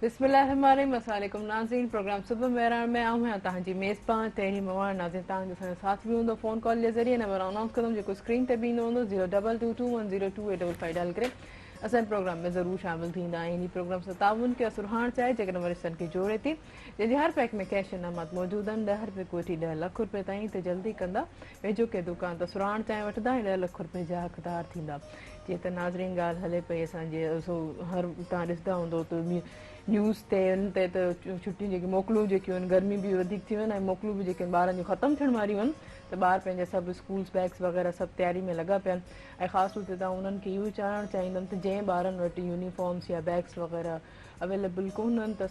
बिस्मिल्लाहिर्रहमानिर्रहीम अस्सलामुअलैकुम नाज़रीन प्रोग्राम सुबह मेहरान में आऊं हैं तव्हांजी मेज़बान तेरी मवान नाज़रीन तव्हांजो असांजो साथ बि हूंदो फ़ोन कॉल जे ज़रिए नंबर अनाउंस कंदमि जेको स्क्रीन ते बि ईंदो हूंदो 02221022855 डायल करे असांजे प्रोग्राम में ज़रूरु शामिल थींदा आहिनि इन प्रोग्राम सां ताउन खे सुरहाइण चाहे जेकॾहिं वरिष्ठनि खे जोड़े थी जंहिंजे हर पैक में कैश इनामात मौजूदु आहिनि 10 रुपए कोठी 10 लाख रुपए ताईं त जल्दी कंदा वेझो के दुकान त सुरहाइण चाहे वठंदा ऐं 10 लाख रुपए जा हक़दार थींदा जीअं त नाज़रीन ॻाल्हि हले पई असांजे हर तव्हां ॾिसंदा हूंदो त न्यूज़ ते उन ते त छुटियूं जेकी मोकलूं जेकियूं आहिनि गर्मी बि वधीक थी वञे ऐं मोकलूं बि जेके ॿारनि जूं ख़तमु थियण वारियूं आहिनि त ॿार पंहिंजा सभु स्कूल्स बैग्स वग़ैरह सभु तयारी में लॻा पिया आहिनि ऐं ख़ासि तौर ते तव्हां उन्हनि खे इहो चवणु चाहींदमि त जंहिं ॿारनि वटि यूनिफॉर्म्स या बैग्स वग़ैरह अवेलेबल कोन आहिनि त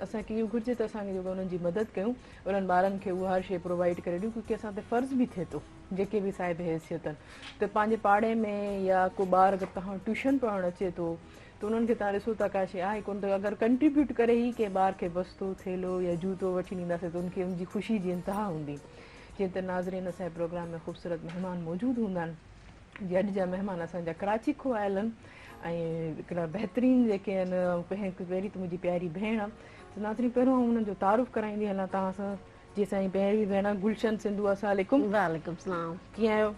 असांखे इहो घुरिजे त असांखे जेको उन्हनि जी मदद कयूं उन्हनि ॿारनि खे उहा हर शइ प्रोवाइड करे ॾियूं क्योंकि असां ते फ़र्ज़ु बि थिए थो जेके बि साहिब हैसियत आहिनि त पंहिंजे पाड़े में या को ॿार अगरि तव्हां ट्यूशन पढ़णु अचे थो त उन्हनि खे तव्हां ॾिसो था का शइ आहे कोन त अगरि कंट्रीब्यूट करे ई कंहिं ॿार खे बस्तो थेलो या जूतो वठी ॾींदासीं त उनखे उनजी ख़ुशी जी इंतिहा हूंदी जीअं त नाज़रीन असांजे प्रोग्राम में ख़ूबसूरत महिमान मौजूदु हूंदा आहिनि जीअं अॼु जा महिमान असांजा कराची खां आयल आहिनि ऐं हिकिड़ा बहितरीनु जेके आहिनि पहिरीं त मुंहिंजी प्यारी भेण आहे त नाज़रीन पहिरियों उन्हनि जो तारुफ़ कराईंदी हलां तव्हां सां जी असांजी पहिरीं भेण गुलशन सिंधू अस्सलाम वालेकुम सलाम कीअं आहियो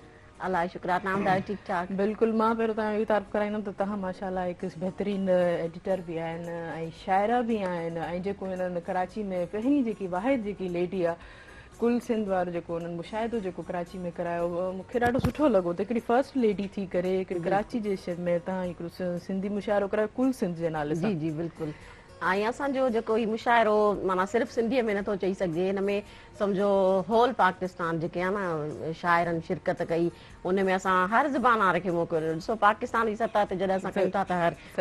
अल्लाह शुक्र तव्हां ॿुधायो ठीकु ठाक बिल्कुलु मां पहिरियों तव्हां इहो तारीफ़ कराईंदमि त तव्हां माशाल्लाह हिकु बहितरीनु एडिटर बि आहिनि ऐं शाइरा बि आहिनि ऐं जेको हिननि कराची में पहिरीं जेकी वाहिद जेकी लेडी आहे कुल सिंध वारो जेको उन्हनि मुशाहिदो जेको कराची में करायो मूंखे ॾाढो सुठो लॻो त हिकिड़ी फर्स्ट लेडी थी करे हिकिड़ी कराची जे शहर में तव्हां हिकिड़ो सिंधी मुशाइरो करायो कुल सिंध जे नाले सां जी जी बिल्कुलु ऐं असांजो जेको ही मुशाइरो माना सिर्फ़ु सिंधीअ में नथो चई सघिजे हिन में सम्झो होल पाकिस्तान जेके आहे न शाइरनि शिरकत कई उन में असां हर ज़बान वारे खे मौक़ो ॾिनो ॾिसो पाकिस्तान जी सतह ते जॾहिं असां कयूं था त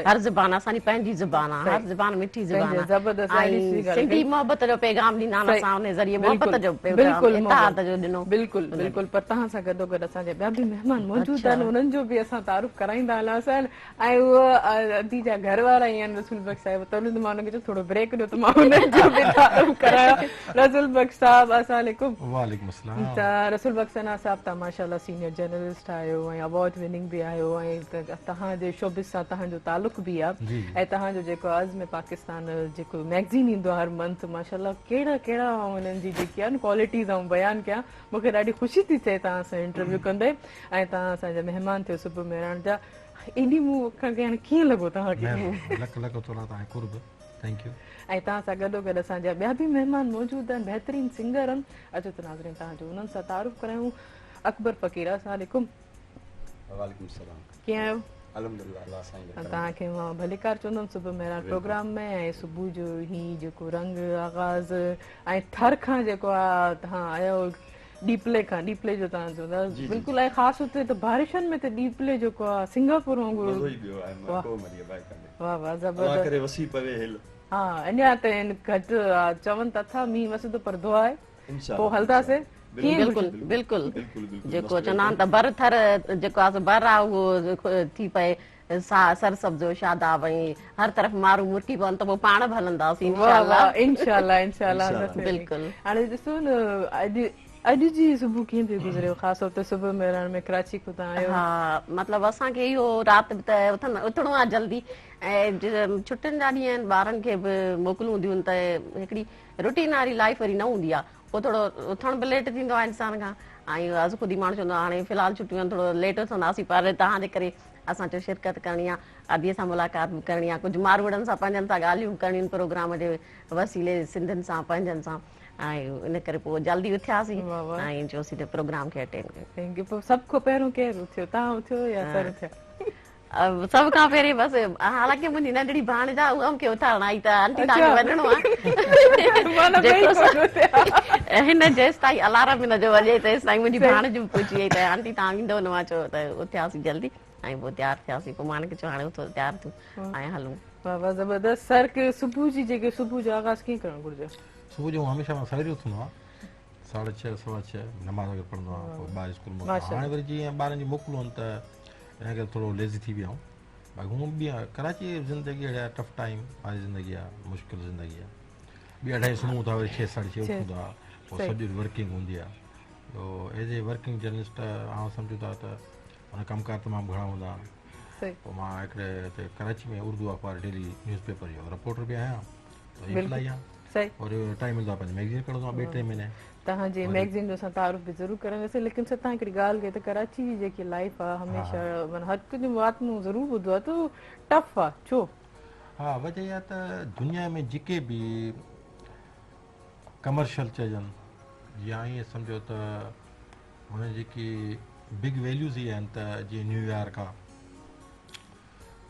हर ज़बान असांजी पंहिंजी ज़बान आहे हर ज़बान मिठी ज़बान आहे ऐं सिंधी मोहबत जो पैगाम ॾींदा आहिनि असां उन ज़रिए मोहबत जो इतिहाद जो ॾिनो बिल्कुलु बिल्कुलु पर तव्हां सां गॾोगॾु असांजा ॿिया बि महिमान मौजूदु आहिनि उन्हनि जो बि असां तारुफ़ कराईंदा हलासीं ऐं उहो अदी जा घर वारा ई आहिनि रसूल बख़्श साहिब तॾहिं त मां हुनखे चयो थोरो ब्रेक ॾियो त मां हुननि जो बि तारुफ़ करायो रसूल बख़्श साहिब अस्सलाम वालेकुम अस्सलाम त रसूल बख़्श सना साहिब तव्हां माशाल्लाह सीनियर जर्नलिस्ट आहियो ऐं अवॉर्ड विनिंग बि आहियो ऐं तव्हांजे शोबिस सां तव्हांजो तालुक़ बि आहे ऐं तव्हांजो जेको अज़्म पाकिस्तान जेको मैगज़ीन ईंदो आहे हर मंथ माशाल्लाह कहिड़ा कहिड़ा हुननि जी जेकी आहे न क्वालिटीज़ ऐं बयानु कयां मूंखे ॾाढी ख़ुशी थी थिए तव्हां सां इंटरव्यू कंदे ऐं तव्हां असांजा महिमान थियो सुबुह मेहरान जा एॾी मूं हाणे कीअं लॻो तव्हांखे ऐं तव्हां सां गॾोगॾु असांजा ॿिया बि महिमान मौजूदु आहिनि बहितरीनु सिंगर आहिनि अचो त नाज़रीन तव्हांजो उन्हनि सां तारुफ़ करायूं अकबर फ़क़ीर अस्सलाम कीअं आहियो तव्हांखे मां भलीकार चवंदमि सुबुह मेरा प्रोग्राम में ऐं सुबुह जो ही जेको रंग आगाज़ ऐं थर खां जेको आहे तव्हां आयो डीपले खां डीपले जो तव्हां चवंदा बिल्कुलु ऐं ख़ासि हुते त बारिशनि में त डीपले जेको आहे सिंगापुर वांगुरु वाह वाह ज़बरदस्त हा अञा त घटि चवनि त था मींहुं वसंदो पर दुआ आहे पोइ हलंदासीं बिल्कुलु बिल्कुलु जेको चवंदा आहिनि त बर थर जेको आहे बर आहे उहो थी पए सरसब्जो शादाब ऐं हर तरफ़ माण्हू मुरकी पवनि त पोइ पाण बि हलंदासीं बिल्कुलु हाणे ॾिसो न अॼु जी सुबुह कीअं पियो गुज़रियो ख़ासि तौर ते सुबुह मेहरान में कराची खां तव्हां आहियो हा मतिलबु असांखे इहो राति बि त उथणो आहे जल्दी ऐं छुटियुनि जा ॾींहं आहिनि ॿारनि खे बि मोकिलूं हूंदियूं आहिनि त हिकिड़ी रुटीन वारी लाइफ वरी न हूंदी आहे पोइ थोरो उथण बि लेट थींदो आहे इंसान खां ऐं अॼु ख़ुदि ई माण्हू चवंदो आहे हाणे फ़िलहालु छुटियूं आहिनि थोरो लेट उथंदासीं पर तव्हांजे करे असां चयो शिरकत करणी आहे अदीअ सां मुलाक़ात बि करणी आहे कुझु मारवड़नि सां पंहिंजनि सां ॻाल्हियूं करणियूं आहिनि प्रोग्राम जे वसीले सिंधियुनि सां पंहिंजनि सां ऐं इन करे पोइ जल्दी उथियासीं ऐं चयोसीं त प्रोग्राम खे अटेंड कयो पोइ सभ खां पहिरियों केरु उथियो तव्हां उथियो या सर उथिया सभ खां पहिरीं बसि हालांकि मुंहिंजी नंढड़ी भाणेजा उहा मूंखे उथारण आई त आंटी तव्हांखे वञिणो आहे हिन जेसि ताईं अलार्म हिन जो वॼे तेसि ताईं मुंहिंजी भाणे जो पुछी वई त आंटी तव्हां ईंदव न मां चयो त उथियासीं जल्दी ऐं पोइ तयारु थियासीं पोइ मां चयो हाणे उथो तयारु थियूं ऐं हलूं वाह ज़बरदस्त सर के सुबुह जी जेके सुबुह जो आगाज़ कीअं करणु घुरिजे सुबुह जो हमेशह मां सवेल उथंदो आहियां 6:30 6:15 नमाज़ वग़ैरह पढ़ंदो आहियां पोइ ॿार स्कूल में हाणे वरी जीअं ॿारनि जी मोकिलूं आहिनि त हिन करे थोरो लेज़ी थी विया आहियूं बाक़ी हूअं बि आहे कराची जी ज़िंदगी अहिड़ा टफ टाइम वारी ज़िंदगी आहे मुश्किल ज़िंदगी आहे 2:30 सुम्हूं था वरी 6 साढे 6 उथूं था पोइ सॼी वर्किंग हूंदी आहे तो एज ए वर्किंग जर्नलिस्ट आउं सम्झूं था त हुन कमकार तमामु घणा हूंदा सही पोइ मां हिकिड़े हिते कराची में उर्दू अख़बार डेली न्यूज़पेपर जो रिपोर्टर बि आहियां त इम्प्लाई आहियां सही और टाइम मिलंदो आहे पंहिंजी मैगज़ीन कढंदो आहे 2-3 महीने तव्हांजी मैगज़ीन जो असां तारुफ़ बि ज़रूरु करेंदासीं लेकिन सर तव्हां हिकिड़ी ॻाल्हि कई त कराची जी जेकी लाइफ आहे हमेशह माना हर कुझु बात मूं ज़रूरु ॿुधो आहे त टफ आहे छो हा वजह इहा त दुनिया में जेके बि कमर्शियल चइजनि या ईअं सम्झो त हुन जेकी बिग वैल्यूज़ ई आहिनि त जीअं न्यूयॉर्क आहे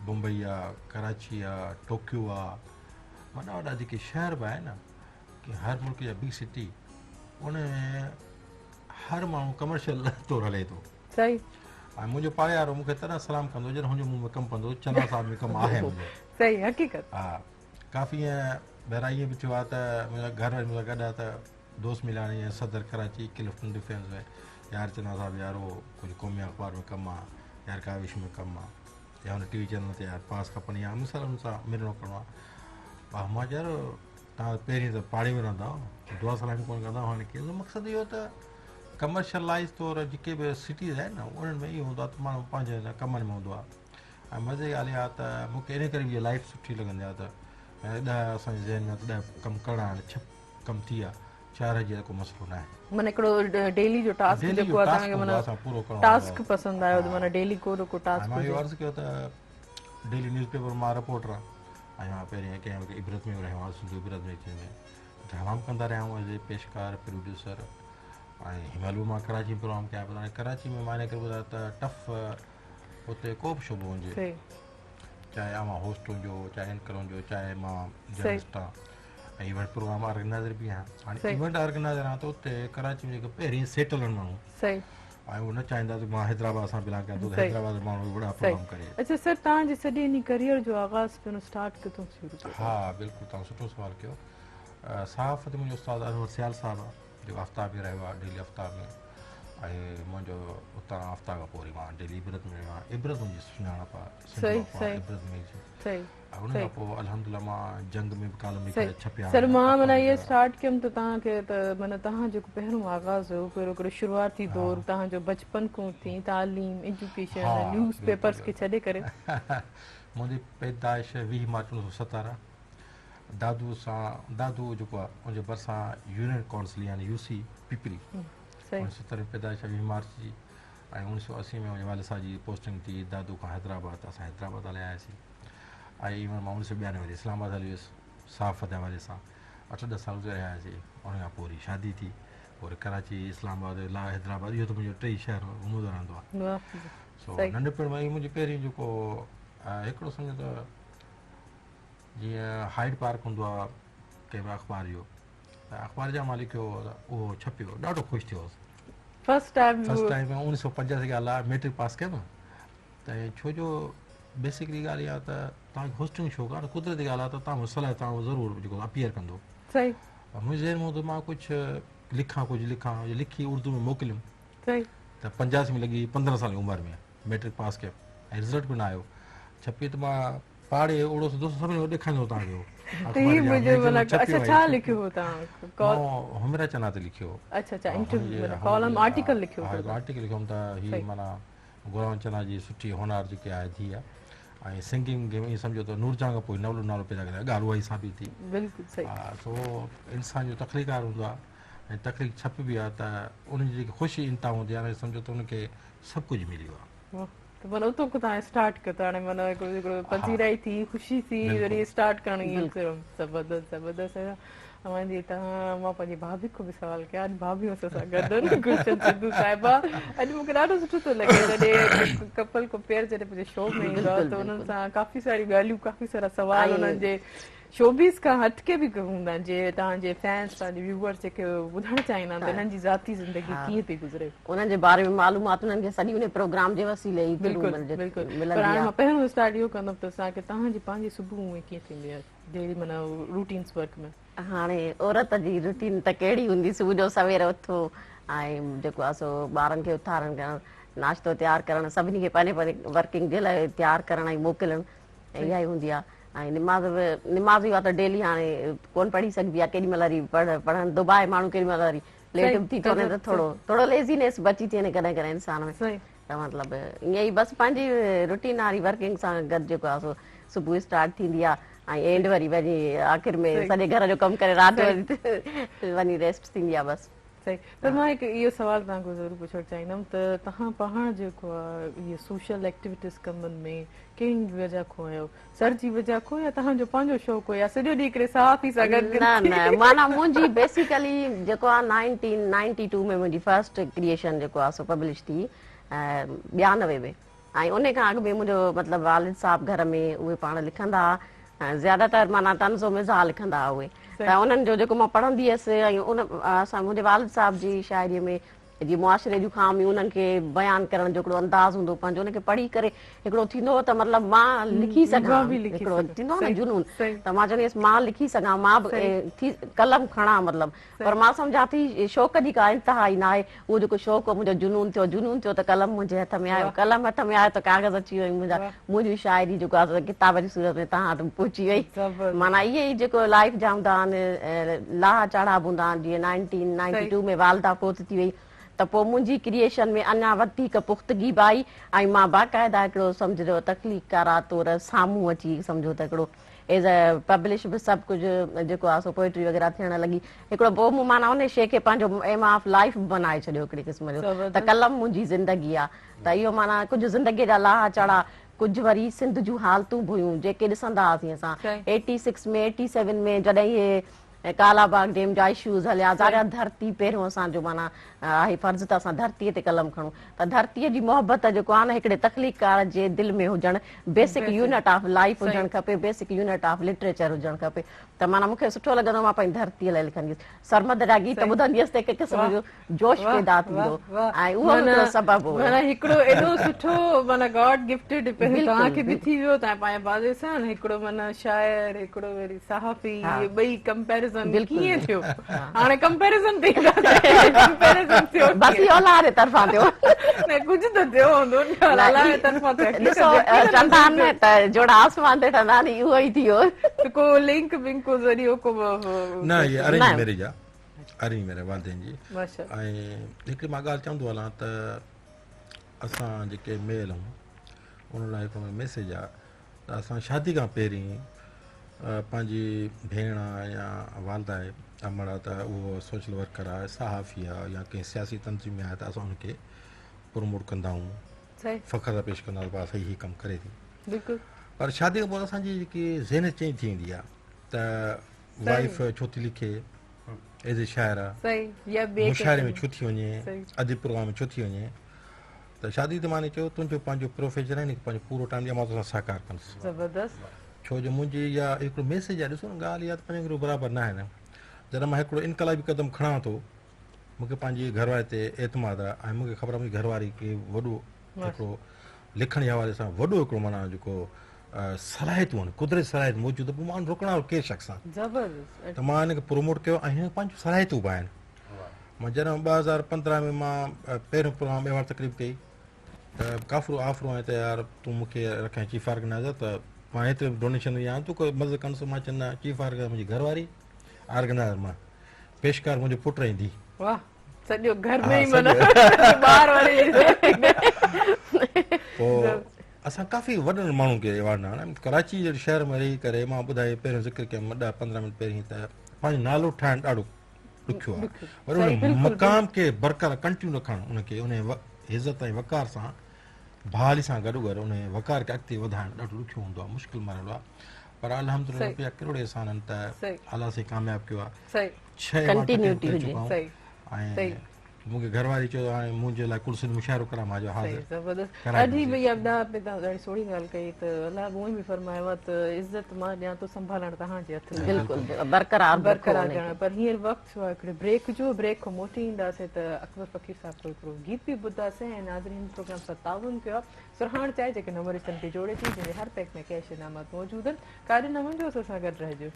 मुंबई आहे कराची आहे टोक्यो आहे माना वॾा जेके शहर बि आहे न की हर मुल्क जा बिग सिटी उन में हर माण्हू कमर्शियल तौरु हले थो सही ऐं मुंहिंजो पाड़े वारो मूंखे तॾहिं सलाम कंदो जॾहिं हुनजे मुंहं में कमु कंदो चना साहब में कमु आहे मुंहिंजो सही हक़ीक़त हा काफ़ी ईअं ॿाहिरां ईअं बि थियो आहे त मुंहिंजा घर वारी मुंहिंजा गॾु आहे त दोस्त मिलानी ऐं सदर कराची क्लिफ्टन डिफेंस में यार चना साहब यार वो कुझु क़ौमी अख़बार में कमु आहे यार काविश में कमु आहे या हुन टीवी चैनल ते यार पास खपनि या मिसाल हुन सां मिलणो करिणो आहे हा मां यार तव्हां पहिरीं त पाड़े में रहंदा दुआ सलामी कोन कंदा हाणे कहिड़ो मक़सदु इहो त कमर्शलाइज़ तौरु जेके बि सिटीज़ आहिनि न उन्हनि में इहो हूंदो आहे त माण्हू पंहिंजे हिन कमनि में हूंदो आहे ऐं मज़े जी ॻाल्हि इहा आहे त मूंखे इन करे बि इहा लाइफ सुठी लॻंदी आहे त 10 असांजे ज़हन में 10 कमु करणा आहिनि 6 कमु थी विया 4 जी को मसइलो न आहे माना हिकिड़ो डेली जो टास्क जेको आहे तव्हांखे माना पूरो करणो टास्क पसंदि आयो त माना डेली को न को टास्क मां इहो अर्ज़ु कयो त डेली न्यूज़पेपर मां रिपोर्टर आहियां ऐं मां पहिरीं कंहिं इबरत में रहियो आहियां सिंधु इबरत में तमामु कंदा रहिया आहियूं एज़ ए पेशकार प्रोड्यूसर ऐं हिमहिल बि मां कराची में प्रोग्राम कयां पियो हाणे कराची में मां इन करे ॿुधायो त टफ हुते को बि शोबो हुजे चाहे मां होस्ट हुजो चाहे एंकर हुजो चाहे मां जर्नलिस्ट आहियां ऐं इवेंट प्रोग्राम ऑर्गेनाइज़र बि आहियां हाणे इवेंट ऑर्गेनाइज़र आहियां त उते कराची में जेके पहिरीं सेटल आहिनि माण्हू सही ऐं उहो न चाहींदा त मां हैदराबाद सां बिलोंग कयां थो हैदराबाद जो माण्हू वॾा प्रोग्राम करे अच्छा सर तव्हांजे सॼे इन करियर जो आगाज़ पहिरियों स्टार्ट किथां शुरू कयो हा बिल्कुलु तव्हां सुठो सुवालु कयो सहाफ़त मुंहिंजो उस्तादु अनवर सियाल साहिबु आहे जेको आफ्ताब में रहियो आहे डेली आफ्ताब में ऐं मुंहिंजो उतां आफ्ताब खां पोइ वरी मां डेली इबरत में रहियो आहियां इबरत मुंहिंजी सुञाणप आहे इबरत में सही ऐं उन खां पोइ अल्हम्दुलिल्लाह मां जंग में बि कालम लिखी छपिया सर मां माना इहे स्टार्ट कयमि त तव्हांखे त माना तव्हां जेको पहिरियों आगाज़ हुयो पहिरियों हिकिड़ो शुरूआती दौर तव्हांजो बचपन खां थी तालीम एजुकेशन न्यूज़ पेपर्स खे छॾे करे मुंहिंजी पैदाइश 20 मार्च 1917 दादू जेको आहे उनजे भरिसां यूनियन काउंसिल यानी यूसी पिपरी 1970 पैदाइश 20 मार्च जी ऐं 1980 में मुंहिंजे वालिद साहब जी पोस्टिंग थी दादू खां हैदराबाद असां हैदराबाद हलिया आयासीं ऐं इवन मां 1992 में इस्लामाबाद हली वियुसि सहाफ़त जे हवाले सां 8-10 साल गुज़ारे आयासीं उन खां पोइ वरी शादी थी पोइ कराची इस्लामाबाद हैदराबाद इहो त मुंहिंजो 3 शहर घुमंदो रहंदो आहे सो नंढपण में मुंहिंजी पहिरीं जेको हिकिड़ो सम्झो त जीअं हाइड पार्क हूंदो आहे कंहिं बि अख़बार जो त अख़बार जा मां लिखियो उहो छपियो ॾाढो ख़ुशि थियो हुउसि फस्ट टाइम 1985 ॻाल्हि आहे मैट्रिक पास कयमि त छो जो बेसिकली ॻाल्हि इहा त तव्हांखे होस्टिंग शौक़ु आहे त कुदरती ॻाल्हि आहे त तव्हां सलाह तव्हां ज़रूरु जेको अपीयर कंदो सही मुंहिंजे ज़हन में त मां कुझु लिखां लिखी उर्दू में मोकिलियुमि त 85 में लॻी 15 साल जी उमिरि में मैट्रिक पास कयो ऐं रिज़ल्ट बि न आयो छपी त मां पाड़े ओड़ो सिधो सभिनी ॾेखारींदो तव्हांखे हुमिरा चना ते लिखियो आर्टिकल लिखियुमि त हीअ माना गुलाम चना जी सुठी होनार जेकी आहे थी आहे ऐं सिंगिंग खे ईअं सम्झो त नूरजहां खां पोइ नवलो नालो पैदा करे ॻाल्हि उहा ई साबित थी हा सो इंसान जो तख़लीक़ार हूंदो आहे ऐं तख़लीक़ छप बि आहे त उनजी जेकी ख़ुशी इंता हूंदी आहे सम्झो त उनखे सभु कुझु मिली वियो आहे त माना उतो को तव्हां स्टार्ट कयो त हाणे माना हिकिड़ो पसीराई थी ख़ुशी थी वरी स्टार्ट करणु ज़बरदस्त जी तव्हां मां पंहिंजी भाभी खां बि सुवालु कयां अॼु भाभी सां गॾु गुलशन सिद्धू साहिबा अॼु मूंखे ॾाढो सुठो थो लॻे जॾहिं कपल को पेर जॾहिं पंहिंजे शो में ईंदो आहे त उन्हनि सां काफ़ी सारी ॻाल्हियूं काफ़ी सारा सुवाल उन्हनि जे शोबीस खां हटके बि हूंदा आहिनि जे तव्हांजे फैंस तव्हांजे व्यूअर्स जेके ॿुधणु चाहींदा आहिनि त हिननि जी ज़ाती ज़िंदगी कीअं थी गुज़रे उन्हनि जे बारे में मालूमात उन्हनि खे सॼी उन प्रोग्राम जे वसीले ई पर हाणे मां पहिरियों स्टार्ट इहो कंदमि त असांखे तव्हांजी पंहिंजी सुबुह में कीअं थींदी आहे डेली माना रूटीन्स वर्क में हाणे औरत जी रूटीन त कहिड़ी हूंदी सुबुह जो सवेर उथो ऐं जेको आहे सो ॿारनि खे उथारणु करणु नाश्तो तयारु करणु सभिनी खे पंहिंजे पंहिंजे वर्किंग जे लाइ तयारु करणु ऐं मोकिलणु इहा ई हूंदी आहे ऐं निमाज़ आहे त डेली हाणे कोन पढ़ी सघिबी आहे केॾी महिल वरी पढ़णु दुबाए माण्हू केॾी महिल वरी लेट बि थी थो वञे त थोरो लेज़ीनेस बची थी वञे कॾहिं कॾहिं इंसान में त मतिलबु ईअं ई बसि पंहिंजी रूटीन वारी वर्किंग सां गॾु जेको आहे सो सुबुह स्टार्ट थींदी आहे ऐं एंड वरी वञी आख़िर में सॼे घर जो कमु करे राति जो वञी रेस्ट थींदी आहे बसि सही पर मां हिकु इहो सुवाल तव्हांखां ज़रूरु पुछणु चाहींदमि त तव्हां पाण जेको आहे इहे सोशल एक्टिविटीज़ कमनि में कहिड़ी वजह खां आहियो सर जी वजह खां या तव्हांजो पंहिंजो शौक़ु हो या सॼो ॾींहुं हिकिड़े साफ़ ई सां गॾु न माना मुंहिंजी बेसिकली जेको आहे 1992 में मुंहिंजी फर्स्ट क्रिएशन जेको आहे सो पब्लिश थी 92 में ऐं उन खां अॻु में मुंहिंजो मतिलबु वालिद साहब घर में उहे पाण लिखंदा हुआ ज़्यादातर माना तंज़ो मिज़ाह लिखंदा हुआ उहे त उन्हनि जो जेको मां पढ़ंदी हुअसि ऐं उन असां मुंहिंजे वालिद साहब जी शाइरीअ में जीअं मुआशिरे जूं ख़ामियूं उन्हनि खे बयानु करण जो हिकिड़ो अंदाज़ हूंदो पंहिंजो उनखे पढ़ी करे हिकिड़ो थींदो हो त मतिलबु मां लिखी सघां हिकिड़ो थींदो आहे न जुनून त मां चवंदी हुयसि मां लिखी सघां मां बि कलम खणां मतिलबु पर मां सम्झां थी शौक़ जी का इंतिहा ई न आहे उहो जेको शौक़ु मुंहिंजो जुनून थियो त कलम मुंहिंजे हथ में आयो कलम हथ में आयो त कागज़ अची वियो मुंहिंजी शाइरी जेको आहे किताब जी सूरत में तव्हां वटि पहुची वई माना इहे ई जेको लाइफ जा हूंदा आहिनि लाह चढ़ाव हूंदा आहिनि जीअं 1992 में वालदा फोत थी वई त पोइ मुंहिंजी क्रिएशन में अञा वधीक पुख़्तगी बि आई ऐं मां बाक़ाइदा हिकिड़ो सम्झो तकलीफ़कारा तौरु साम्हूं अची सम्झो त हिकिड़ो एज़ अ पब्लिश बि सभु कुझु जेको आहे सो पोइट्री वग़ैरह थियण लॻी हिकिड़ो पोइ मूं माना उन शइ खे पंहिंजो एम ऑफ लाइफ बनाए छॾियो हिकिड़े क़िस्म जो त कलम मुंहिंजी ज़िंदगी आहे त इहो माना कुझु ज़िंदगीअ जा लाह चढ़ा कुझु वरी सिंध जूं हालतूं बि हुयूं जेके ॾिसंदा हुआसीं असां 86 में 87 में जॾहिं इहे कालाबाग डैम जा इशूज़ हलिया ज़ाहिर धरती पहिरियों असांजो माना आहे फर्ज़ त असां धरतीअ ते कलम खणूं त धरतीअ जी मोहबत जेको आहे न हिकिड़े तख़लीक़कार जे दिलि में हुजणु बेसिक यूनिट ऑफ लाइफ हुजणु खपे बेसिक यूनिट ऑफ लिटरेचर हुजणु खपे त माना मूंखे सुठो लॻंदो मां पंहिंजी धरतीअ लाइ लिखंदी हुअसि सरमद जा गीत ॿुधंदी हुअसि त हिकु क़िस्म जो जोश पैदा थींदो ऐं उहो हिकिड़ो सबबु हो हिकिड़ो एॾो सुठो माना गॉड गिफ्टेड तव्हांखे बि थी वियो तव्हां पंहिंजे बाज़े सां हिकिड़ो माना शाइर हिकिड़ो वरी सहाफ़ी ॿई कंपेरिज़न कीअं थियो हाणे कंपेरिज़न बसि इहो अलाह जे तरफ़ां थियो कुझु त थियो हूंदो अलाह जे तरफ़ां ॾिसो चवंदा आहिनि न त जोड़ा आसमान ते ठहंदा आहिनि उहो ई थियो को लिंक विंक को ज़रियो को न इहे अरेंज मैरिज आहे अरेंज मैरिज वालदेन जी ऐं हिकिड़ी मां ॻाल्हि चवंदो हलां त असां जेके मेल आहियूं उन लाइ हिकिड़ो मैसेज आहे त असां शादी खां पहिरीं पंहिंजी भेण या वालदा आहे अमड़ आहे त उहो सोशल वर्कर आहे सहाफ़ी आहे या कंहिं सियासी तंज़ीम में आहे त असां हुनखे प्रमोट कंदा आहियूं फ़ख़्र सां पेश कंदा आहियूं सही कमु करे थी पर शादी खां पोइ असांजी जेकी ज़हन चेंज थी वेंदी आहे त वाइफ छो थी लिखे एज़ ए शाइर आहे मुशाइरे में छो थी वञे अदब प्रोग्राम में छो थी वञे त शादी त माने चयो तुंहिंजो पंहिंजो प्रोफेशन आहे न पंहिंजो पूरो टाइम ॾियां मां तोसां साकार कंदुसि ज़बरदस्त छो जो मुंहिंजी इहा हिकिड़ो मैसेज आहे ॾिसो न ॻाल्हि इहा त पंहिंजो बराबरि न आहे न जॾहिं मां हिकिड़ो इनकलाबी क़दम खणां थो मूंखे पंहिंजी घरवारी ते एतमाद आहे ऐं मूंखे ख़बर आहे मुंहिंजी घरवारी खे वॾो हिकिड़ो लिखण जे हवाले सां वॾो हिकिड़ो माना जेको सलाहियतूं आहिनि कुदरती सलाहियत मौजूदु पोइ मां रोकणा कंहिं शख़्स सां त मां हिनखे प्रमोट कयो ऐं हिन पंहिंजूं सलाहियतूं बि आहिनि मां जॾहिं 2015 में मां पहिरियों प्रोग्राम अहिवार तकलीफ़ कई त काफ़िरो आफ़रो आहे त यार तूं मूंखे रखां चीफ ऑर्गेनाइज़र त मां हेतिरे डोनेशन ॾियां तूं कोई मदद कंदुसि मां चवंदा चीफ ऑर्गेनाइज़र मुंहिंजी घरवारी ऑर्गेनाइज़र मां पेशकार मुंहिंजो पुटु ऐं धीउ सॼो घर में ई माना ॿार पोइ असां काफ़ी वॾनि माण्हुनि खे अवार्ड ॾिना कराची जहिड़े शहर में रही करे मां ॿुधाए पहिरियों ज़िक्र कयुमि 10-15 मिंट पहिरीं त पंहिंजो नालो ठाहिणु ॾाढो ॾुखियो आहे पर उन मक़ाम खे बरक़रार कंटिन्यू रखणु उनखे उन इज़त ऐं वक़ार सां बहाली सां गॾु गॾु उन वक़ार खे अॻिते वधाइणु ॾाढो ॾुखियो हूंदो आहे मुश्किल मरहलो आहे पर अल्हम्दुलिल्लाह पिया करोड़े एहसान आहिनि त अलाह से कामयाबु कयो आहे 6 ऐं मूंखे घरवारी चयो हाणे मुंहिंजे लाइ कुर्सी मुशाइरो करां मां जो ज़बरदस्त ॾाढी भई ॾाढी सोढ़ी ॻाल्हि कई त अलाह उहो बि फरमायो आहे त इज़त मां ॾियां थो संभालणु तव्हांजे हथ में बिल्कुलु बरक़रार ॼाण पर हींअर वक़्तु आहे हिकिड़े ब्रेक जो ब्रेक खां मोटी ईंदासीं त अकबर फ़कीर साहिब जो हिकिड़ो गीत बि ॿुधासीं ऐं नाज़रीन प्रोग्राम सां ताउन कयो आहे सुरहाण चाहे जेके नंबरनि खे जोड़े थी जंहिंजे हर पैक में कैश इनामत मौजूदु आहिनि काॾे न वञिजो असां सां गॾु रहिजो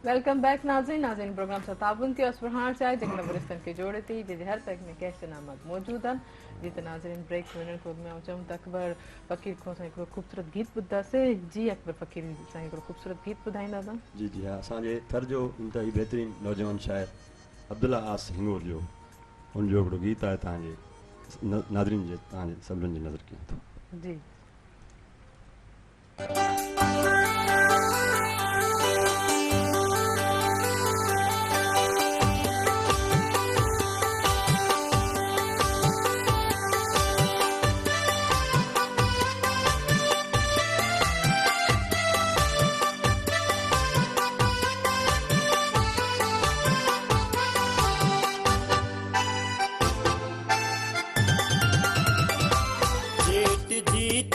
वेलकम बैक नाज़रीन। नाज़रीन प्रोग्राम सां ताबुन थियो असफरहान सां जेकॾहिं वरिष्ठनि खे जोड़े थी जंहिंजे हर पैक में कैश इनामात मौजूद आहिनि। जी त नाज़रीन ब्रेक वञण खां अॻु चऊं त अकबर फ़कीर खां असां हिकिड़ो ख़ूबसूरत गीत ॿुधंदासीं। जी अकबर फ़कीर सां हिकिड़ो ख़ूबसूरत गीत ॿुधाईंदा तव्हां? जी जी हाँ, असांजे थर जो इंतहाई बहितरीन नौजवान शाइर अब्दुल्ला आस हिंगोर जो उनजो हिकिड़ो गीत आहे तव्हांजे नादरीन जे तव्हांजे सभिनीनि जी नज़र कयां थो। जी जीत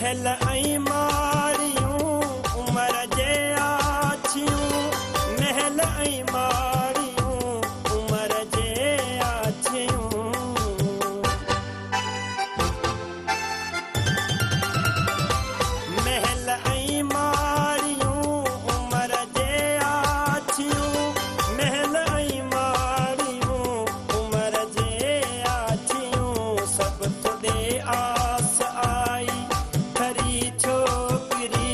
महल ऐं माड़ियूं उमर जे आछियूं महल ऐं माड़ियूं उमर जे आछियूं महल ऐं माड़ियूं उमर जे आछियूं महल ऐं माड़ियूं उमर जे आछियूं सभु तुॾे आस आई खरी छोकिरी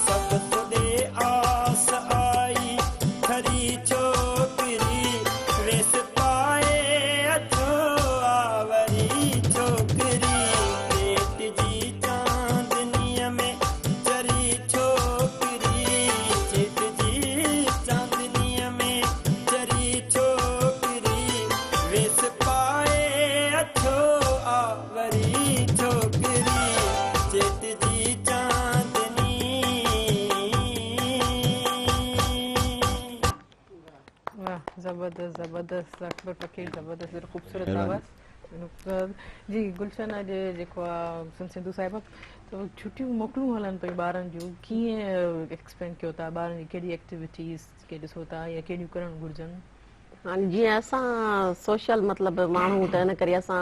सभु तुॾे आस आई खरी छोकिरी वेस पाए अचो आवरी छोकिरी पेट जी चांदनीअ में चरी छोकिरी चेट जी चांदनीअ में चरी छोकिरी वेस पाए अचो आवरी छोकिरी चेट जी चांदनी वाह ज़बरदस्त ज़बरदस्त अकबर फ़कीर ज़बरदस्त ॾाढो ख़ूबसूरत महिरबानी। आवाज़ जी गुलशन अॼु जेको आहे सिंधु साहिबा त छुटियूं मोकलूं हलनि पियूं ॿारनि जूं कीअं एक्सपेंड कयो था ॿारनि जी कहिड़ी एक्टिविटीज़ के ॾिसो था या कहिड़ियूं करणु घुरिजनि हाणे जीअं असां सोशल मतिलबु माण्हू त इन करे असां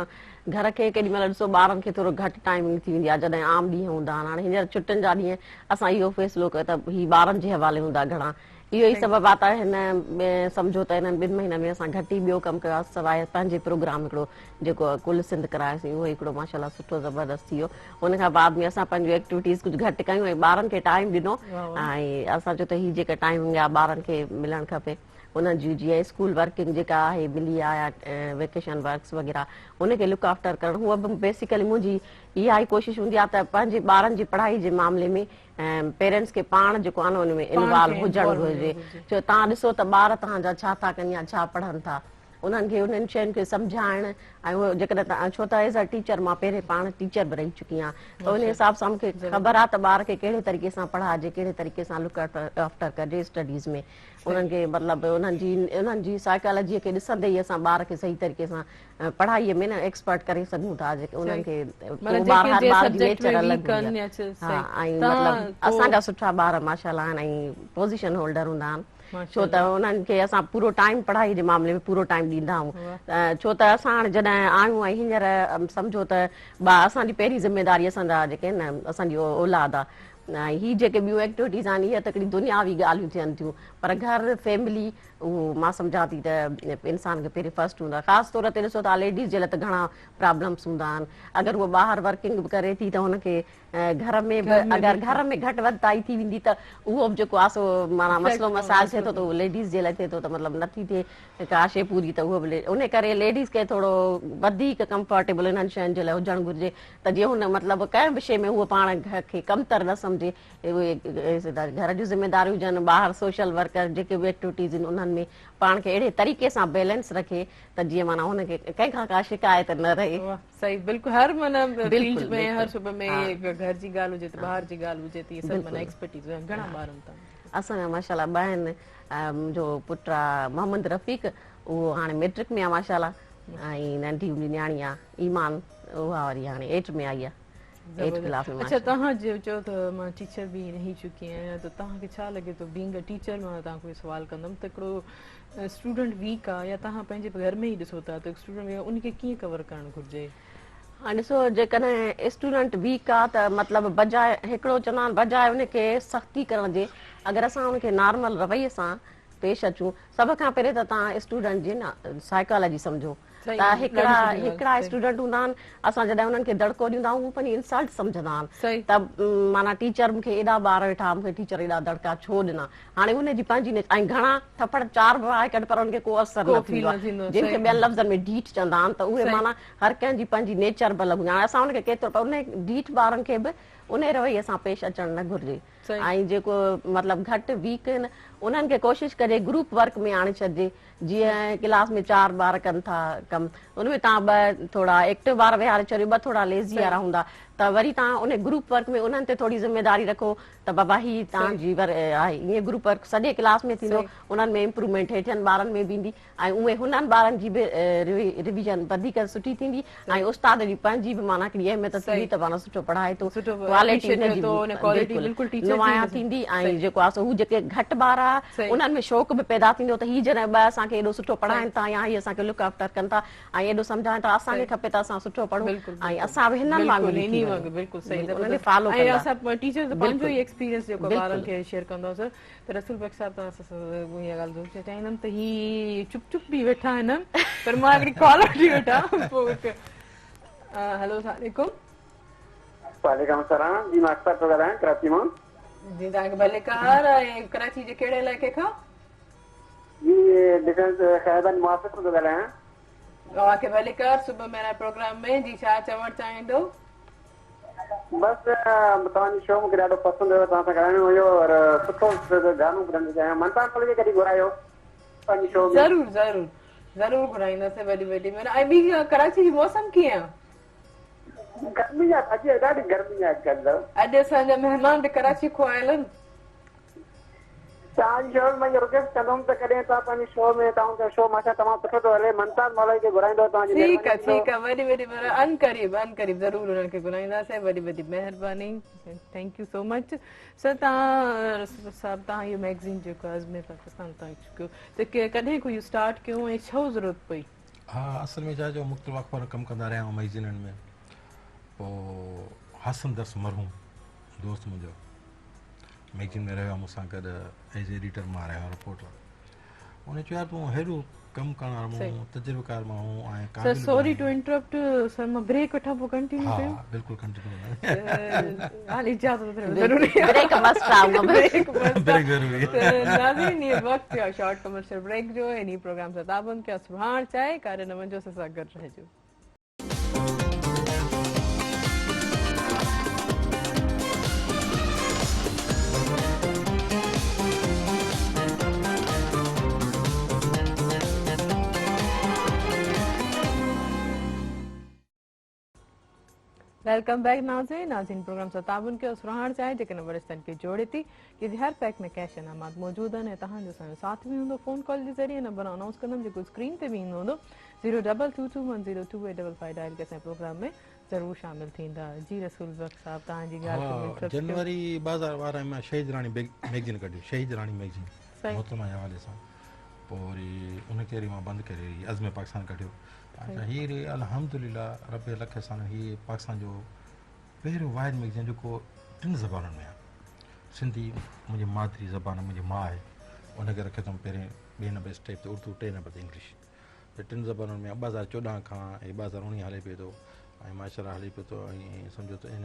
घर खे केॾी महिल ॾिसो ॿारनि खे थोरो घटि टाइमिंग थी वेंदी आहे जॾहिं आम ॾींहं हूंदा आहिनि हाणे हींअर छुटियुनि जा ॾींहं असां इहो फ़ैसिलो कयो त ही ॿारनि जे हवाले हूंदा घणा इहो ई सबबु आहे त हिन में सम्झो त हिननि 2 महीननि में असां घटि ई ॿियो कमु कयो आहे सवाइ पंहिंजे प्रोग्राम हिकिड़ो जेको कुल सिंध करायोसीं उहो हिकिड़ो माशाल्लाह सुठो ज़बरदस्त थी वियो उन खां बाद में असां पंहिंजूं एक्टिविटीज़ कुझु घटि कयूं ऐं ॿारनि खे टाइम ॾिनो ऐं असां चयो त हीअ जेका टाइमिंग आहे ॿारनि खे मिलणु खपे उन्हनि जी जीअं स्कूल वर्किंग जेका आहे मिली आहे या वेकेशन वर्क्स वग़ैरह उनखे लुक आफ्टर करणु हूअ बि बेसिकली मुंहिंजी इहा ई कोशिशि हूंदी आहे त पंहिंजे ॿारनि जी पढ़ाई जे मामले में पेरेंट्स खे पाण जेको आहे न उन में इन्वॉल्व हुजणु घुरिजे छो तव्हां ॾिसो त ॿार तव्हांजा छा था कनि या छा पढ़नि था उन्हनि खे उन्हनि शयुनि खे सम्झाइणु ऐं उहो जेकॾहिं तव्हां छो त एज़ अ टीचर मां पहिरें पाण टीचर बि रही चुकी आहियां त उन हिसाब सां मूंखे ख़बर आहे त ॿार खे कहिड़े तरीक़े सां पढ़ाइजे कहिड़े तरीक़े सां लुक आफ्टर कजे स्टडीज़ में उन्हनि खे मतिलबु उन्हनि जी साइकोलॉजीअ खे ॾिसंदे ई असां ॿार खे सही तरीक़े सां पढ़ाईअ में न एक्सपर्ट करे सघूं था जेके उन्हनि खे ॿार जी नेचर अलॻि हूंदी आहे हा ऐं मतिलबु असांजा सुठा ॿार माशाल्लाह आहिनि ऐं पोज़ीशन होल्डर हूंदा आहिनि छो त उन्हनि खे असां पूरो टाइम पढ़ाई जे मामले में पूरो टाइम ॾींदा आहियूं छो त असां हाणे जॾहिं आहियूं ऐं हींअर सम्झो त असांजी पहिरीं ज़िम्मेदारी असांजा जेके आहिनि असांजी औलाद आहे ऐं ही जेके ॿियूं एक्टिविटीज़ आहिनि इहे त हिकिड़ी दुनियावी ॻाल्हियूं थियनि थियूं पर घर फैमिली उहो मां सम्झां थी त इंसान खे पहिरीं फस्ट हूंदो आहे ख़ासि तौर ते ॾिसो त लेडीज़ जे लाइ त घणा प्रॉब्लम्स हूंदा आहिनि अगरि उहा ॿाहिरि वर्किंग बि करे थी त हुनखे घर में बि अगरि घर में घटि वधताई थी वेंदी त उहो बि जेको आहे सो माना मसइलो मसाइल थिए थो त उहो लेडीज़ जे लाइ थिए थो त मतिलबु नथी थिए का शइ पूरी त उहो बि उन करे लेडीज़ खे थोरो वधीक कंफर्टेबल इन्हनि शयुनि जे लाइ हुजणु घुरिजे त जीअं हुन मतिलबु कंहिं बि शइ में उहो पाण घर खे कमतर न सम्झे उहे घर जूं ज़िम्मेदारियूं हुजनि ॿाहिरि सोशल वर्कर जेके बि एक्टिविटीज़ आहिनि उन्हनि में पाण खे अहिड़े तरीक़े सां बैलेंस रखे त जीअं माना हुनखे कंहिंखां का शिकायत न रहे सही बिल्कुलु हर माना फील्ड में हर सूबे में घर जी ॻाल्हि हुजे त ॿाहिरि जी ॻाल्हि हुजे त सभु माना एक्सपर्टीज़ घणा ॿार आहिनि असांजा माशाल्लाह 2 आहिनि मुंहिंजो पुटु आहे मोहम्मद रफ़ीक उहो हाणे मैट्रिक में आहे माशाल्लाह ऐं नंढी मुंहिंजी न्याणी आहे ईमान उहा वरी हाणे 8 में आई आहे अच्छा तव्हां चयो त मां टीचर बि रही चुकी आहियां त तव्हांखे छा लॻे थो बीइंग अ टीचर मां तव्हां कोई सुवाल कंदमि त हिकिड़ो स्टूडेंट वीक आहे या तव्हां पंहिंजे घर में ई ॾिसो था त स्टूडेंट वीक उनखे कीअं कवर करणु घुरिजे हाणे ॾिसो जेकॾहिं स्टूडेंट वीक आहे त मतिलबु बजाए हिकिड़ो चवंदा आहिनि बजाए उनखे सख़्ती करण जे अगरि असां उनखे नॉर्मल रवैये सां पेश अचूं सभ खां पहिरीं त तव्हां स्टूडेंट जी न साइकोलॉजी सम्झो त हिकिड़ा स्टूडेंट हूंदा आहिनि असां जॾहिं उन्हनि खे दड़को ॾींदा आहियूं उहे पंहिंजी इंसल्ट सम्झंदा आहिनि त माना टीचर मूंखे एॾा ॿार वेठा मूंखे टीचर एॾा दड़का छो ॾिना हाणे उनजी पंहिंजी ऐं घणा थप्पड़ 4 बि आहे पर उनखे को असर न थींदो आहे जंहिंखे ॿियनि लफ़्ज़नि में ढीठ चवंदा आहिनि त उहे माना हर कंहिंजी पंहिंजी नेचर बि अलॻि हूंदी आहे असां उनखे केतिरो पर उन ढीठ ॿारनि खे बि उन रवैये सां पेश अचणु न घुरिजे ऐं जेको मतिलबु घटि वीक आहिनि उन्हनि खे कोशिशि करे ग्रुप वर्क में आणे छॾिजे जीअं क्लास में 4 ॿार कनि था कमु उनमें तव्हां 2 थोरा एक्टिव ॿार विहारे छॾियो 2 थोरा लेज़ी वारा हूंदा त वरी तव्हां उन ग्रुप वर्क में उन्हनि ते थोरी ज़िमेदारी रखो त बाबा ही तव्हांजी आहे ईअं ग्रुप वर्क सॼे क्लास में थींदो उन्हनि में इम्प्रूवमेंट हेठियनि ॿारनि में बि ईंदी ऐं उहे हुननि ॿारनि जी बि रिविजन वधीक सुठी थींदी ऐं उस्ताद जी पंहिंजी बि माना हिकिड़ी अहमियत थींदी त पाण सुठो पढ़ाए थो क्वालिटी नुमाया थींदी ऐं जेको आहे हू जेके घटि ॿार आहे उन्हनि में शौक़ु बि पैदा थींदो त हीअ जॾहिं 2 असांखे एॾो सुठो पढ़ाइनि था या हीअ असांखे लुक आफ्टर कनि था ऐं एॾो सम्झाइनि था असांखे खपे त असां सुठो पढ़ूं ऐं असां बि हिननि वांगुरु बिल्कुलु सही उनखे फॉलो ऐं असां टीचर पंहिंजो ई एक्सपीरियंस जेको ॿारनि खे शेयर कंदोसीं त रसूल बख़्श साहिब तव्हां इहा ॻाल्हि ज़रूरु चाहींदमि त ही चुप बि वेठा आहिनि पर मां हिकिड़ी कॉल वठी वेठा पोइ हेलो अस्सलाम वालेकुम सलाम जी मां अख्तर थो ॻाल्हायां कराची मां जी तव्हांखे भले कार ऐं कराची जे कहिड़े इलाइक़े खां जी डिफेंस खैबर मुआफ़िक़ थो ॻाल्हायां तव्हांखे भले कार सुबुह मेरा प्रोग्राम में जी छा चवणु चाहींदो बसि तव्हांजी शो मूंखे ॾाढो पसंदि हुयो तव्हां सां ॻाल्हाइणो हुयो और सुठो गानो ॿुधणु चाहियां मनता खे कॾहिं घुरायो पंहिंजी शो में ज़रूरु ज़रूरु ज़रूरु घुराईंदासीं वॾी महिल ऐं ॿी कराची जी मौसम कीअं आहे गर्मी आहे अॼु ॾाढी गर्मी आहे अॼुकल्ह अॼु असांजा महिमान बि कराची खां आयल आहिनि तव्हांजी शो में मां इहो रिक्वेस्ट कंदुमि त कॾहिं तव्हां पंहिंजी शो में तव्हांजो शो मां तमामु सुठो थो हले मनता मौलवी खे घुराईंदो तव्हांजी ठीकु आहे वॾी अनकरीब ज़रूरु हुननि खे घुराईंदासीं वॾी महिरबानी thank you so much sir तव्हां इहो मैगज़ीन जेको आहे अज़मे पाकिस्तान तां चुकियो त कॾहिं को इहो स्टार्ट कयो ऐं छो ज़रूरत पई हा असल में छा चओ मुख़्तलिफ़ अख़बार कमु कंदा रहिया आहियूं मैगज़ीननि में पोइ हसन दस मरहूम दोस्त मुंहिंजो मैगज़ीन में रहियो आहे मूंसां गॾु एज एडिटर मां रहियो रिपोर्टर उन चयो यार तूं हेॾो कमु करण वारो माण्हू तजुर्बेकार माण्हू ऐं सॉरी टू इंटरप्ट सर मां ब्रेक वठां पोइ कंटिन्यू कयूं हा बिल्कुलु कंटिन्यू हाली इजाज़त ज़रूरी ब्रेक मस्ट ब्रेक ज़रूरी नाज़रीन ये वक्त है शॉर्ट कमर्शियल ब्रेक जो इन्हीं प्रोग्राम से ताबन क्या सुभाण चाहे कार्य नमन जो से गॾु रहिजो वेलकम बैक नाज़रीन प्रोग्राम सां ताबन के सुराहण चाहे जेकॾहिं वरिष्ठनि खे जोड़े थी कि हर पैक में कैश इनामात मौजूदु आहिनि ऐं तव्हांजो असांजो साथ बि हूंदो फ़ोन कॉल जे ज़रिए नंबर अनाउंस कंदमि जेको स्क्रीन ते बि ईंदो हूंदो 02221022855 डायल के असांजे प्रोग्राम में ज़रूरु शामिल थींदा जी रसूल बख़्श साहब तव्हांजी ॻाल्हि जनवरी 2012 में शहीद राणी मैगज़ीन कढी शहीद राणी मैगज़ीन मोहतरमा जे हवाले सां पोइ वरी उनखे वरी मां बंदि करे अज़मे पाकिस्तान कढियो अच्छा हीअ अल्हम्दुलिल्लाह रब लख सां हीअ पाकिस्तान जो पहिरियों वाहिद मैगज़ीन जेको 3 ज़बानुनि में आहे सिंधी मुंहिंजी मादरी ज़बान मुंहिंजी माउ आहे उनखे रखियो अथमि पहिरें 2 नंबर स्टेप ते उर्दू 3 नंबर ते इंग्लिश त 3 ज़बानुनि में 2014 खां 2019 हले पियो थो ऐं माशाअल्लाह हले पियो थो ऐं सम्झो त इन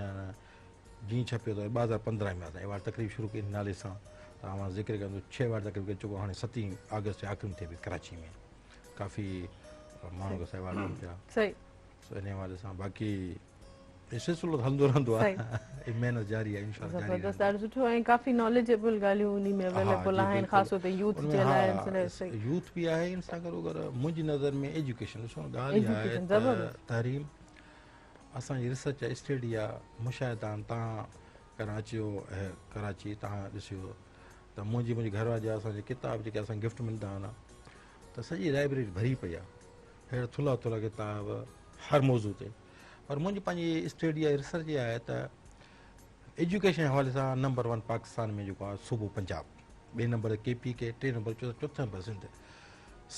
जीअं छपियो थो 2015 में असां एवार्ड तकरीब शुरू कई नाले सां त मां ज़िक्र कंदो 6 एवार्ड तकरीब करे चुको हाणे 7 अगस्त आख़िरी थिए पई कराची में काफ़ी माण्हू खे एवार्ड ॾियनि पिया सही इन हवाले सां बाक़ी सिलसिलो हलंदो रहंदो आहे महिनत जारी आहे इंशाअल्लाह ज़बरदस्त ॾाढो सुठो ऐं काफ़ी नॉलेजेबल ॻाल्हियूं उन में अवेलेबल आहिनि ख़ासि तौर ते यूथ जे लाइ यूथ बि आहे इन सां गॾु अगरि मुंहिंजी नज़र में एजुकेशन ॾिसो ॻाल्हि आहे त तहरीम असांजी रिसर्च स्टडी आहे मुशाहिदा आहिनि तव्हां कराची तव्हां ॾिसियो त मुंहिंजी घरवारी जा असांजे किताब जेके असांखे गिफ्ट मिलंदा आहिनि त सॼी लाइब्रेरी भरी पई आहे अहिड़ा थुल्हा थुल्हा किताब हर मौज़ू ते और मुंहिंजी पंहिंजी स्टडी आहे रिसर्च आहे त एजुकेशन जे हवाले सां नंबर 1 पाकिस्तान में जेको आहे सूबो पंजाब 2 नंबर KP के 3 नंबर चौथा नंबर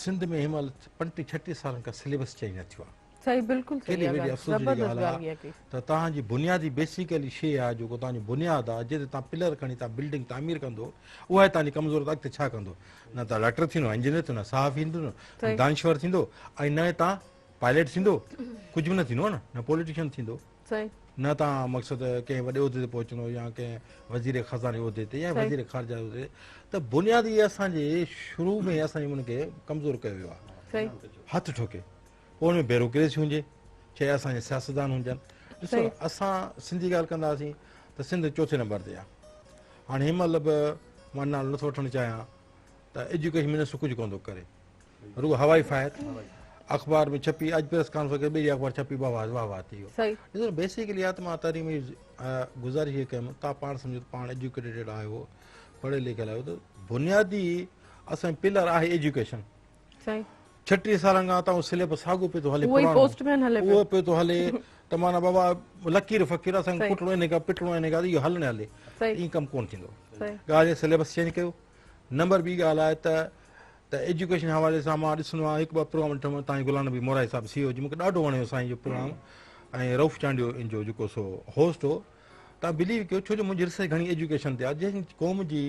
सिंध में हिन महिल 35-36 सालनि खां सिलेबस चेंज न थियो आहे सही बिल्कुलु केॾी वॾी अफ़सोस जी ॻाल्हि आहे त तव्हांजी बुनियादी बेसिकली शइ आहे जेको तव्हांजी बुनियादु आहे जिते तव्हां पिलर खणी तव्हां बिल्डिंग तामीर कंदो उहा तव्हांजी कमज़ोर त अॻिते छा कंदो न त डॉक्टर थींदो इंजीनियर थींदो साहब थींदो न दानश्वर थींदो ऐं न तव्हां पायलट थींदो कुझु बि न थींदो न पॉलिटिशियन थींदो न तव्हां मक़सदु कंहिं वॾे उहिदे ते पहुचंदो या कंहिं वज़ीर ख़ज़ाने उहिदे ते या वज़ीर ख़ारजा उहिदे त बुनियादी असांजे शुरू में असांजे उनखे कमज़ोर कयो वियो आहे हथु ठोके पोइ हुन में ब्यूरोक्रेसी हुजे चाहे असांजे सियासतदान हुजनि ॾिसो असां सिंधी ॻाल्हि कंदासीं त सिंध 4 नंबर ते आहे हाणे हिन महिल बि मां नालो नथो वठणु चाहियां त एजुकेशन मिनिस्टर कुझु कोन थो करे, रुगो हवाई फायर अख़बार में छपी, अॼु प्रेस कॉन्फ्रेंस ॿी अख़बार छपी, वाह वाह थी वियो। सही ॾिसो बेसिकली आहे त मां तारीमी गुज़ारिश इहे कयुमि, तव्हां पाण सम्झो पाण एजुकेटेड आहियो, पढ़ियल लिखियल आहियो, त बुनियादी असांजो पिलर आहे एजुकेशन। सही 36 सालनि खां तव्हां सिलेबस साॻियो पियो थो हले, उहो ई पुराणो। पोस्टमैन हले पियो। उहो पियो थो हले त माना बाबा लकीर फ़क़ीर असांखे सही। कुटणो इन खां पिटणो इन खां इहो हलणे हले, सही ईअं कमु कोन्ह थींदो। सही ॻाल्हि आहे सिलेबस चेंज कयो। नंबर ॿी ॻाल्हि आहे त एजुकेशन हवाले सां मां ॾिसंदो आहियां, हिकु ॿ प्रोग्राम ॾिठो तव्हांजे गुलाम नबी मोराई साहिबु CEO जी, मूंखे ॾाढो वणियो साईं जो प्रोग्राम, ऐं रऊफ़ चांडियो इन जो जेको सो होस्ट हो। तव्हां बिलीव कयो, छो जो मुंहिंजी रिसर्च घणी एजुकेशन ते आहे, जंहिं क़ौम जी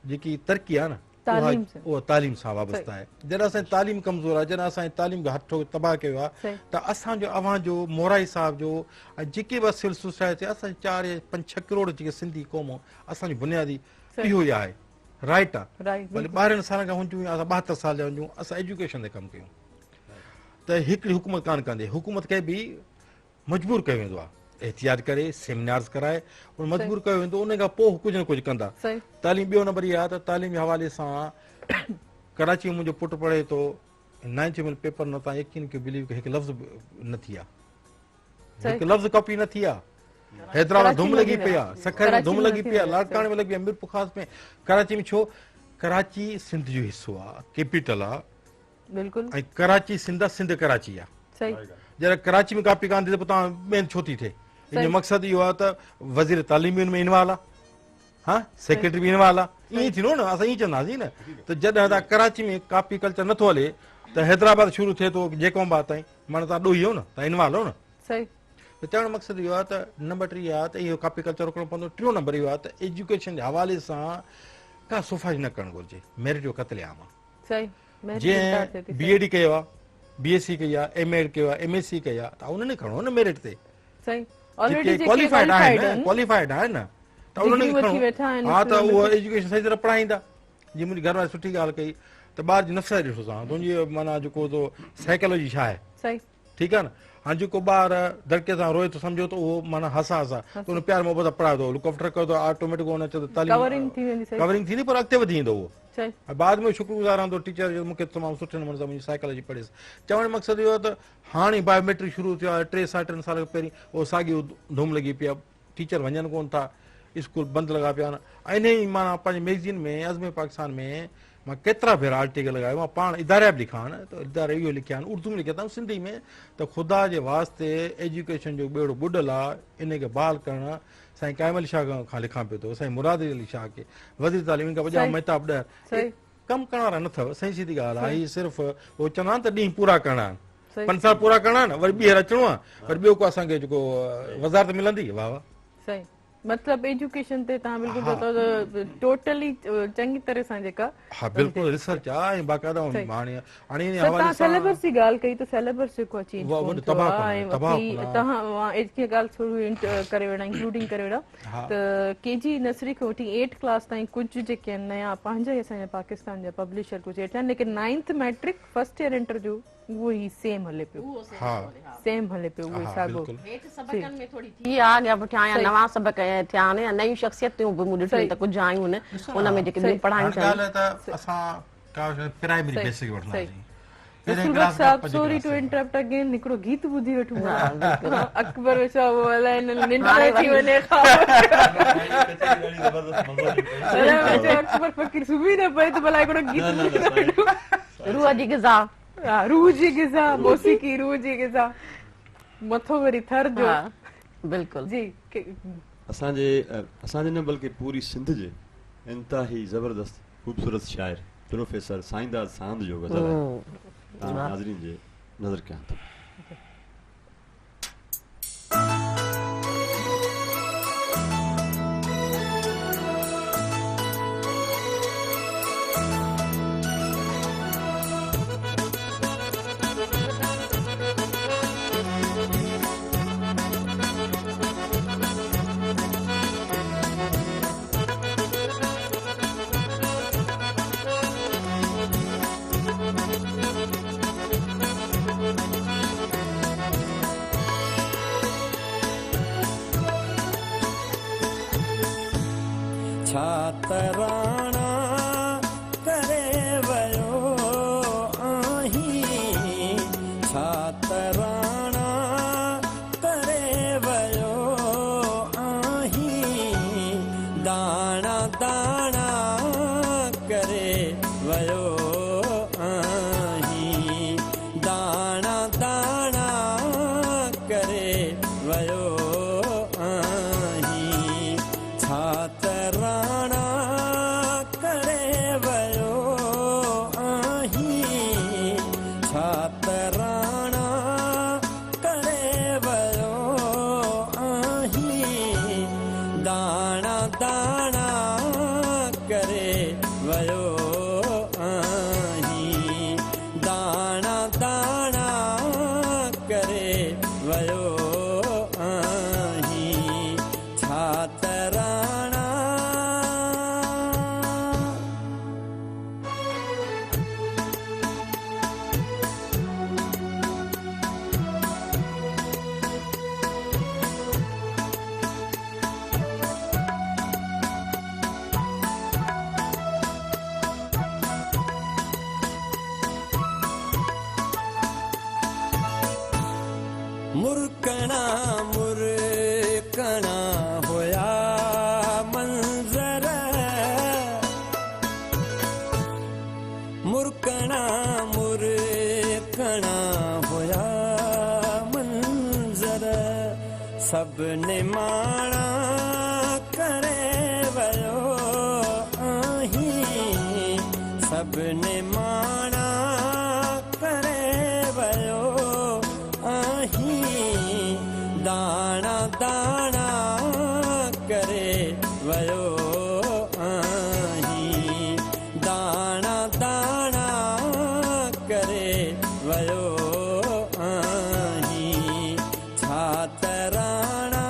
जेकी तरक़ी आहे न तालीम सां। उहा तालीम सां वाबस्ता आहे। जॾहिं असांजी तालीम कमज़ोर आहे, जॾहिं असांजी तालीम खे हथो तबाह कयो आहे, सही त असांजो अवां जो मोराई साहिब जो ऐं जेके बि सिविल सोसाइटी असांजी 4 या 5-6 करोड़ जेके सिंधी क़ौम असांजी बुनियादी इहो ई आहे, राइट आहे। राइट भले 12 सालनि खां हुजूं या असां 72 साल जा हुजूं, असां एजुकेशन ते कमु कयूं त हिकिड़ी हुकूमत कान कंदे, हुकूमत खे बि मजबूर कयो वेंदो आहे, एहतियात करे सेमिनार्स कराए उन मजबूर कयो वेंदो, उन खां पोइ कुझु न कुझु कंदा। सही तालीम ॿियो नंबर इहा आहे त तालीम जे हवाले सां कराची में मुंहिंजो पुटु पढ़े थो, 9th में पेपर न, तव्हां यकीन कयो बिलीव कयो हिकु लफ़्ज़ न थी आहे, हिकु लफ़्ज़ कॉपी न थी आहे। हैदराबाद धूम लॻी पई आहे, सखर में धूम लॻी पई आहे, लाड़काणे में लॻी आहे, मीरपुर ख़ासि में, कराची में। छो कराची सिंध जो हिसो आहे, कैपिटल आहे, बिल्कुलु ऐं कराची सिंध आहे, सिंध कराची आहे। सही जॾहिं कराची में कॉपी कान थी त पोइ तव्हां ॿियनि छो थी थिए? इन जो मक़सदु इहो आहे त वज़ीर तालीम बि हुन में इनवाल्व आहे, हा सेक्रेटरी बि इनवाल्व आहे, ईअं थींदो न, असां ईअं चवंदासीं न। त जॾहिं तव्हां कराची में कॉपी कल्चर नथो हले त हैदराबाद शुरू थिए थो जेकोंबाद ताईं, माना तव्हां ॾोही हो न, तव्हां इनवाल्व हो न। सही त चवण जो मक़सदु इहो आहे त नंबर 3 आहे त इहो कॉपी कल्चर रोकणो पवंदो। टियों नंबर इहो आहे त एजुकेशन जे हवाले सां का सुफ़ारी न करणु घुरिजे, मेरिट जो क़तलेआम आहे। सही जंहिं BAD कयो आहे, BSc कई आहे, MAd कयो आहे, MSc कई आहे, त उन्हनि खणो न मेरिट ते, सही ऑलरेडी क्वालिफाइड आहिनि, क्वालिफाइड आहिनि न, त उन्हनि खे वठी वेठा आहिनि, खणो। हा त उहो एजुकेशन सही तरह पढ़ाईंदा। जीअं मुंहिंजी घर वारी सुठी ॻाल्हि कई त ॿार जी नफ़्स ॾिसो तव्हां, तुंहिंजी माना जेको तो साइकोलॉजी छा आहे, सही ठीकु आहे न। हाणे जेको ॿार दड़के सां रोए थो सम्झो त उहो माना हसास आहे, त उन प्यार मोहबत पढ़ाए थो, लुकअफ्टर कयो त ऑटोमेटिक उन चए कवरिंग थी वेंदी। सही कवरिंग थींदी, पर अॻिते वधी वेंदो उहो। सही ऐं बाद में शुक्रगुज़ार रहंदो टीचर जो, मूंखे तमामु सुठे नमूने सां मुंहिंजी साइकोलॉजी पढ़ियसि। चवण जो मक़सदु इहो आहे त हाणे बायोमेट्रिक शुरू थियो आहे, 3 साल पहिरीं उहो साॻी धूम लॻी पई आहे, टीचर वञनि कोन था, स्कूल बंदि लॻा पिया आहिनि। ऐं इन ई माना पंहिंजे मैगज़ीन में अज़म पाकिस्तान में मां केतिरा भेरा आर्टिकल लॻायो, मां पाण इदारा बि लिखा आहिनि, त इदारा इहो लिखिया आहिनि, उर्दू में लिखिया अथऊं, सिंधी में, त ख़ुदा जे वास्ते एजुकेशन जो ॿेड़ो ॿुॾल आहे, इन खे बहाल करणु साईं काइमल शाह खां लिखां पियो थो, साईं मुराद अली शाह खे वज़ीर तालीम खां वॼा महताब ॾह कमु करण वारा न अथव। सही सीधी ॻाल्हि आहे, हीअ सिर्फ़ु उहो चवंदा आहिनि त ॾींहं पूरा करणा आहिनि, 5 साल पूरा करणा आहिनि, वरी ॿीहर अचिणो आहे, वरी ॿियो को असांखे जेको वज़ारत मिलंदी, वाह वाह। सही मतलब एजुकेशन ते तव्हां बिल्कुलु बताओ टोटली चङी तरह सां जेका हा बिल्कुलु रिसर्च आहे ऐं बाक़ाइदा हाणे तव्हां सिलेबस जी ॻाल्हि कई त सिलेबस जेको आहे चेंज कोन थियो आहे ऐं तव्हां एतिरी ॻाल्हि थोरी करे वेड़ा इंक्लूडिंग करे वेड़ा त KG नर्सरी खां वठी 8th क्लास ताईं कुझु जेके नया पंहिंजा ई असांजा पाकिस्तान जा पब्लिशर कुझु हेठि आहिनि, लेकिन 9th matric first year inter जो उहो ई सेम हले पियो, सेम हले पियो उहो ई साॻियो। हेठि सबक़नि में थोरी थी आहे अॻियां पुठियां या नवां सबक़ थिया आहिनि या नयूं शख़्सियतूं बि मूं ॾिठियूं त कुझु आयूं आहिनि, उन में जेके ॿियूं पढ़ायूं थियनि असां का प्राइमरी बेसिक वठंदासीं। सुरत साहब सॉरी टू इंटरप्ट अगेन, हिकिड़ो गीत ॿुधी वठूं अकबर छा अलाए निंड थी वञे अकबर फ़कीर सुम्ही न पए त भला हिकिड़ो गीत रूह जी ग़िज़ा, रूह जी ग़िज़ा, मौसीक़ी रूह जी ग़िज़ा, मथो वरी थर जो। बिल्कुलु जी असांजे न बल्कि पूरी सिंध जे इंतहाई ज़बरदस्त ख़ूबसूरत शाइर प्रोफेसर साईंदास सांद जो गज़ल आहे, नाज़रीन जे नज़र कयां थो। छा तराणा करे वयो आहीं छा तराणा करे वयो आहीं छा तराणा करे वयो आहीं दाणा दाणा करे वयो आहीं दाणा दाणा करे वयो आहीं छा तराणा मुरकणा मुरकणा होया मंजर मुरकणा मुरकणा होया मंजर सबने माणा करे वयो आहीं सबने माणा करे वयो आहीं दाणा दाणा करे वयो आहीं दाणा दाणा करे वयो आहीं छा तराणा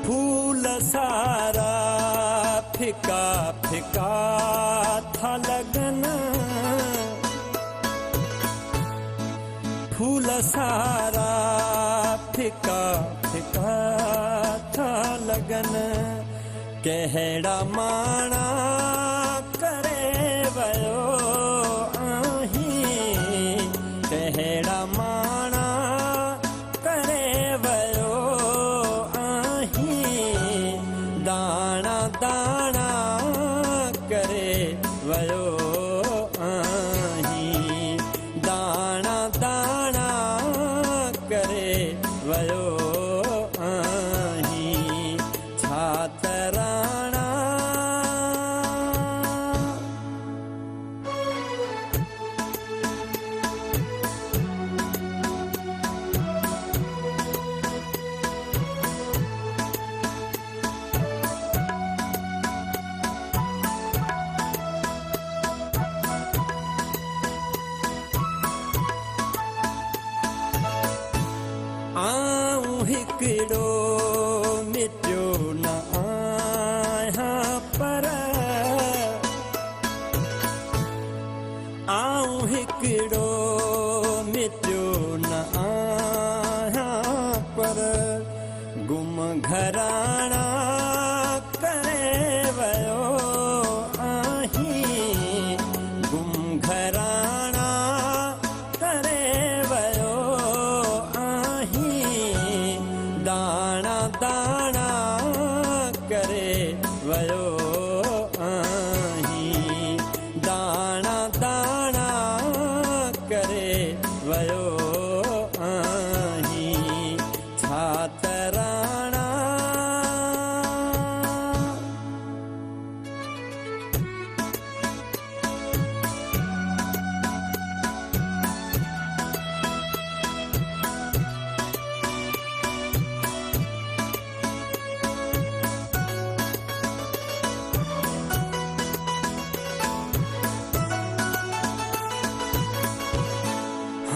फूल सारा फिका फिका था लगन फूल सारा फिका फिका था लगन कहड़ा माणा करे वयो आहीं कहड़ा माणा करे वयो आहीं दाणा दाणा करे वयो आहीं दाणा दाणा करे वयो आहीं छा तराणा आऊं हिकिड़ो मिटियो न आहियां पर आऊं हिकिड़ो मिटियो न आहियां पर गुम घराणा करे वयो आहीं गुम घराणा करे वयो आहीं दाणा दाणा करे वयो आहीं दाणा दाणा करे वयो आहीं छा तराणा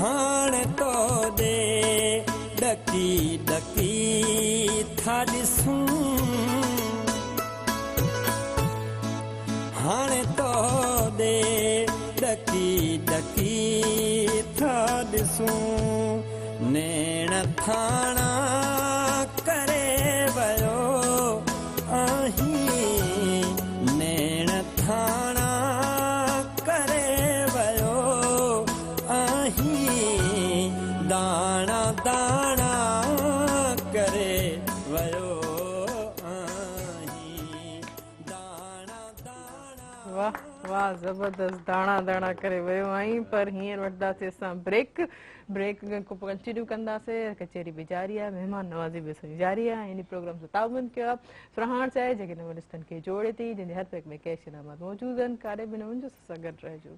हाणे तो दे डकी डकी था ॾिसूं हाणे तो दे डकी डकी था ॾिसूं नेण थाणा करे वयो आहीं नेण थाणा वाह वाह ज़बरदस्त दाणा दाणा करे वियो आई पर हींअर वठंदासीं असां ब्रेक को कंटिन्यू कंदासीं कचेरी बि जारी आहे महिमान नवाज़ी बि असांजी जारी आहे इन प्रोग्राम सां ताउन कयो आहे फ्रहाण आहे जेके नव रिश्तनि खे जोड़े थी जंहिंजे हर पैक में कैश इनामात मौजूद आहिनि काॾे बि न वञिजो असां सां गॾु रहिजो